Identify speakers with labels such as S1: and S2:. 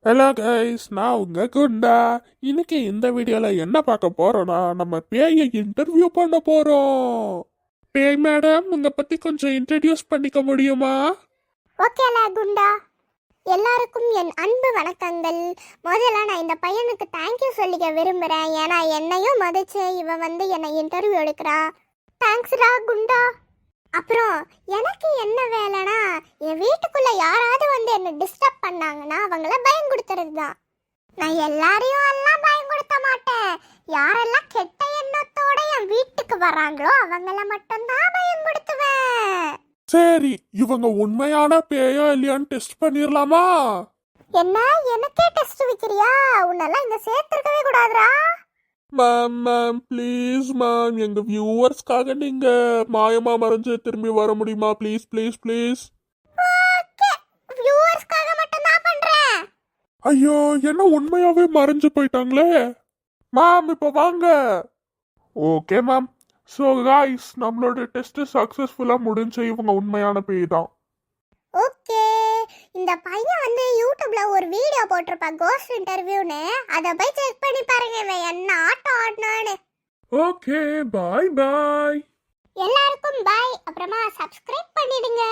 S1: Hello guys, நான் உங்க குண்டா. இன்னைக்கு இந்த வீடியோல என்ன பார்க்க போறோம்னா, நம்ம பேயை இன்டர்வியூ பண்ண போறோம். பேய் மேடம், உங்க பத்தி கொஞ்சம் இன்ட்ரடியூஸ் பண்ணிக்க முடியுமா?
S2: ஓகேலா குண்டா, எல்லாருக்கும் என் அன்பு வணக்கங்கள். முதல்ல நான் இந்த பையனுக்கு தேங்க்யூ சொல்லிக்க விரும்புகிறேன். ஏன்னா என்னையும் மதிச்சு இவன் என்னை இன்டர்வியூ எடுக்கிறான். தேங்க்ஸ்டா குண்டா. அப்புறம் எனக்கு என்ன வேலைனா, என் வீட்டுக்குள்ள யாராவது என்னை டிஸ்டர்ப் பண்ணாங்கன்னா அவங்கள பயன்படுத்துறது தான். நான் எல்லாரையும் எல்லாம் பயன்படுத்த மாட்டேன். யாரெல்லாம் கெட்ட எண்ணத்தோட என் வீட்டுக்கு வராங்களோ அவங்கள மட்டும்தான் பயன்படுத்துவேன்.
S1: சரி, இவங்க உண்மையான பேயா இல்லையான்னு டெஸ்ட் பண்ணிடலாமா?
S2: என்ன, எனக்கே டெஸ்ட் வைக்கிறியா? உன்னெல்லாம் இங்க சேர்த்துருக்கவே கூடாதுடா.
S1: மேம் ப்ளீஸ் மேம், எங்க வியூவர்ஸ்க்காக நீங்க மாயமா மறைஞ்சு திரும்பி வர முடியுமா? Please please please.
S2: ஓகே, வியூவர்ஸ்க்காக மட்டும் தான் பண்றேன்.
S1: ஐயோ, என்ன உண்மையாவே மறைஞ்சு போயிட்டாங்களே. மேம் இப்போ வாங்க. Okay ma'am. ஸோ காய்ஸ், நம்மளோட டெஸ்ட் சக்ஸஸ்ஃபுல்லாக முடிஞ்சு இவங்க உண்மையான பேய் தான்.
S2: ஓகே, இந்த பையன் யூடியூப்ல ஒரு வீடியோ போட்டிருப்பான் கோஸ்ட் இன்டர்வியூன்னு. அதை போய் செக் பண்ணி பாருங்க இவன் என்ன ஆட்டம் ஆடினான்னு.
S1: ஓகே, பாய் பாய்.
S2: எல்லாருக்கும் பாய். அப்புறமா சப்ஸ்கிரைப் பண்ணிடுங்க.